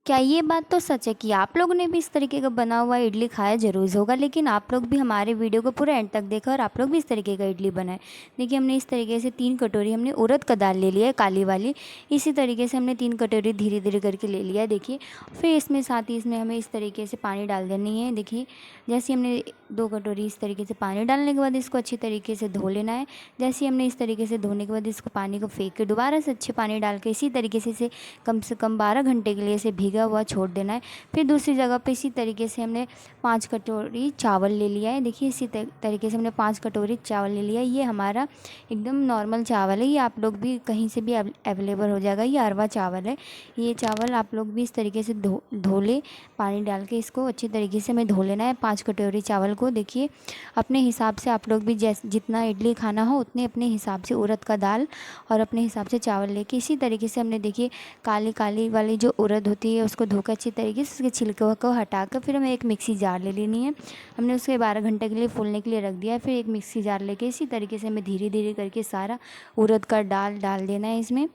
क्या ये बात तो सच है कि आप लोगों ने भी इस तरीके का बना हुआ इडली खाया ज़रूर होगा, लेकिन आप लोग भी हमारे वीडियो को पूरा एंड तक देखा और आप लोग भी इस तरीके का इडली बनाए। देखिए हमने इस तरीके से 3 कटोरी हमने उड़द का दाल ले लिया है, काली वाली। इसी तरीके से हमने 3 कटोरी धीरे धीरे करके ले लिया है। देखिए फिर इसमें साथ ही इसमें हमें इस तरीके से पानी डाल देनी है। देखिए जैसे हमने 2 कटोरी इस तरीके से पानी डालने के बाद इसको अच्छी तरीके से धो लेना है। जैसे हमने इस तरीके से धोने के बाद इसको पानी को फेंक के दोबारा से अच्छे पानी डाल के इसी तरीके से कम 12 घंटे के लिए इसे भीगा हुआ छोड़ देना है। फिर दूसरी जगह पे इसी तरीके से हमने 5 कटोरी चावल ले लिया है। देखिए इसी तरीके से हमने 5 कटोरी चावल ले लिया है। ये हमारा एकदम नॉर्मल चावल है, ये आप लोग भी कहीं से भी अवेलेबल हो जाएगा। ये अरवा चावल है। ये चावल आप लोग भी इस तरीके से धो ले, पानी डाल के इसको अच्छी तरीके से हमें धो लेना है 5 कटोरी चावल को। देखिए अपने हिसाब से आप लोग भी जितना इडली खाना हो उतने अपने हिसाब से उड़द का दाल और अपने हिसाब से चावल लेके इसी तरीके से हमने देखिए काली काली वाली जो उड़द होती है उसको धोकर अच्छी तरीके से उसके छिलके को हटाकर फिर हमें एक मिक्सी जार ले लेनी है। हमने उसके 12 घंटे के लिए फूलने के लिए रख दिया है। फिर एक मिक्सी जार लेके इसी तरीके से हमें धीरे धीरे करके सारा उड़द का दाल डाल देना है। इसमें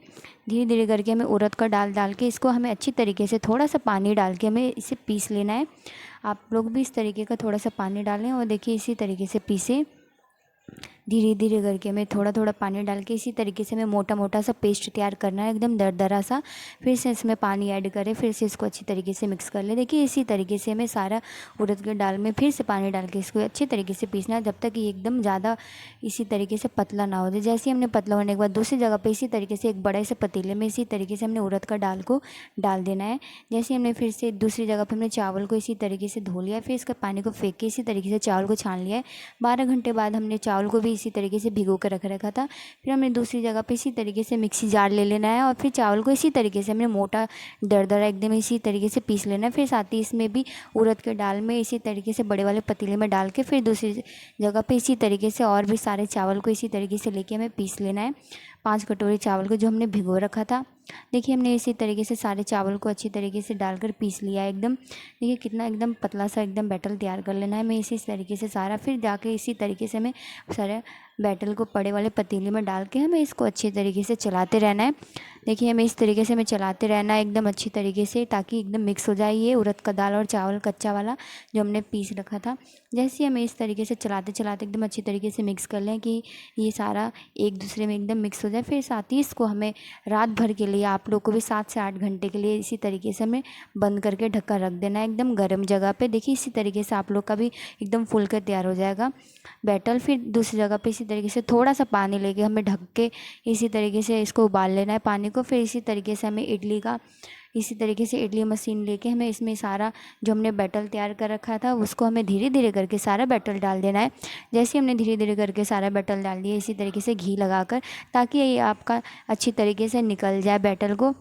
धीरे धीरे करके हमें उड़द का दाल डाल के इसको हमें अच्छी तरीके से थोड़ा सा पानी डाल के हमें इसे पीस लेना है। आप लोग भी इस तरीके का थोड़ा सा पानी डालें और देखिए इसी तरीके से पीसें। धीरे धीरे करके हमें थोड़ा थोड़ा पानी डाल के इसी तरीके से हमें मोटा मोटा सा पेस्ट तैयार करना है, एकदम दरदरा सा। फिर से इसमें पानी ऐड करें, फिर से इसको अच्छी तरीके से मिक्स कर ले। देखिए इसी तरीके से हमें सारा उड़द के दाल में फिर से पानी डाल के इसको अच्छी तरीके से पीसना है, जब तक ये एकदम ज़्यादा इसी तरीके से पतला ना हो जाए। जैसे ही हमने पतला होने के बाद दूसरी जगह पर इसी तरीके से एक बड़े से पतीले में इसी तरीके से हमने उड़द का दाल को डाल देना है। जैसे हमने फिर से दूसरी जगह पर हमने चावल को इसी तरीके से धो लिया, फिर इसका पानी को फेंक के इसी तरीके से चावल को छान लिया है। 12 घंटे बाद हमने चावल को भी इसी तरीके से भिगो कर रख रखा था। फिर हमने दूसरी जगह पे इसी तरीके से मिक्सी जार ले लेना है और फिर चावल को इसी तरीके से हमने मोटा दरदरा एकदम इसी तरीके से पीस लेना है। फिर साथ ही इसमें भी उड़द के दाल में इसी तरीके से बड़े वाले पतीले में डाल के फिर दूसरी जगह पे इसी तरीके से और भी सारे चावल को इसी तरीके से लेके हमें पीस लेना है। 5 कटोरी चावल को जो हमने भिगो रखा था। देखिए हमने इसी तरीके से सारे चावल को अच्छी तरीके से डालकर पीस लिया है एकदम। देखिए कितना एकदम पतला सा एकदम बैटर तैयार कर लेना है हमें इसी तरीके से सारा। फिर जाके इसी तरीके से हमें सारे बैटर को बड़े वाले पतीले में डाल के हमें इसको अच्छे तरीके से चलाते रहना है। देखिए हमें इस तरीके से हमें चलाते रहना है एकदम अच्छी तरीके से, ताकि एकदम मिक्स हो जाए ये उड़द का दाल और चावल कच्चा वाला जो हमने पीस रखा था। जैसे हमें इस तरीके से चलाते चलाते एकदम अच्छी तरीके से मिक्स कर लें कि ये सारा एक दूसरे में एकदम मिक्स हो जाए। फिर साथ ही इसको हमें रात भर के लिए आप लोग को भी 7 से 8 घंटे के लिए इसी तरीके से हमें बंद करके ढक्कन रख देना है एकदम गर्म जगह पे। देखिए इसी तरीके से आप लोग का भी एकदम फूल कर तैयार हो जाएगा बैटर। फिर दूसरी जगह पे इसी तरीके से थोड़ा सा पानी लेके हमें ढक के इसी तरीके से इसको उबाल लेना है पानी को। फिर इसी तरीके से हमें इसी तरीके से इडली मशीन लेके हमें इसमें सारा जो हमने बैटर तैयार कर रखा था उसको हमें धीरे धीरे करके सारा बैटर डाल देना है। जैसे हमने धीरे धीरे करके सारा बैटर डाल दिया इसी तरीके से घी लगाकर, ताकि ये आपका अच्छी तरीके से निकल जाए बैटर को।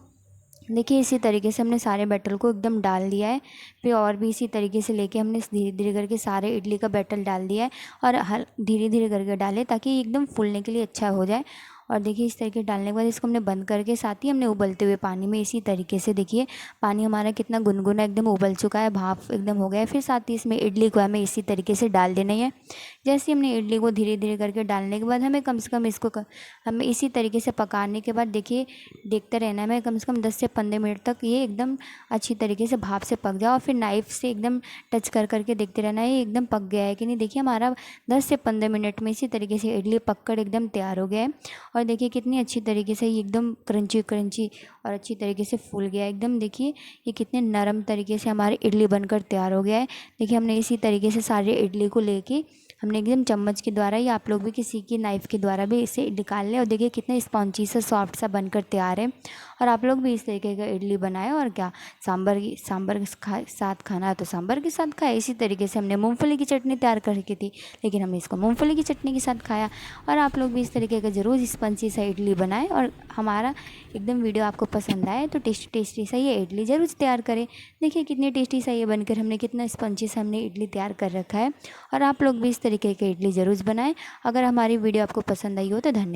देखिए इसी तरीके से हमने सारे बैटर को एकदम डाल दिया है। फिर और भी इसी तरीके से लेके हमने धीरे धीरे करके सारे इडली का बैटर डाल दिया है और धीरे धीरे करके डालें ताकि एकदम फूलने के लिए अच्छा हो जाए। और देखिए इस तरीके डालने के बाद इसको हमने बंद करके साथ ही हमने उबलते हुए पानी में इसी तरीके से देखिए पानी हमारा कितना गुनगुना एकदम उबल चुका है, भाप एकदम हो गया है। फिर साथ ही इसमें इडली को हमें इसी तरीके से डाल देना है। जैसे हमने इडली को धीरे धीरे करके डालने के बाद हमें कम से कम इसको हमें इसी तरीके से पकाने के बाद देखिए देखते रहना है हमें कम से कम 10 से 15 मिनट तक ये एकदम अच्छी तरीके से भाप से पक जाए। और फिर नाइफ़ से एकदम टच कर करके देखते रहना है ये एकदम पक गया है कि नहीं। देखिए हमारा 10 से 15 मिनट में इसी तरीके से इडली पक कर एकदम तैयार हो गया है। और देखिए कितनी अच्छी तरीके से ये एकदम क्रंची क्रंची और अच्छी तरीके से फूल गया है एकदम। देखिए ये कितने नरम तरीके से हमारे इडली बनकर तैयार हो गया है। देखिए हमने इसी तरीके से सारे इडली को लेके हमने एकदम चम्मच के द्वारा या आप लोग भी किसी की नाइफ़ के द्वारा भी इसे निकाल लें। और देखिए कितना स्पॉन्जी सा सॉफ्ट सा बनकर तैयार है। और आप लोग भी इस तरीके का इडली बनाएं। और क्या सांभर के साथ खाना है तो सांभर के साथ खाए। इसी तरीके से हमने मूंगफली की चटनी तैयार कर रखी थी, लेकिन हमने इसको मूंगफली की चटनी के साथ खाया। और आप लोग भी इस तरीके का ज़रूर स्पंजी सा इडली बनाएं। और हमारा एकदम वीडियो आपको पसंद आए तो टेस्टी सा ये इडली ज़रूर तैयार करें। देखिए कितनी टेस्टी सा ये बनकर हमने कितना स्पंजी सा हमने इडली तैयार कर रखा है। और आप लोग भी इस तरीके की इडली ज़रूर बनाएं। अगर हमारी वीडियो आपको पसंद आई हो तो धन्यवाद।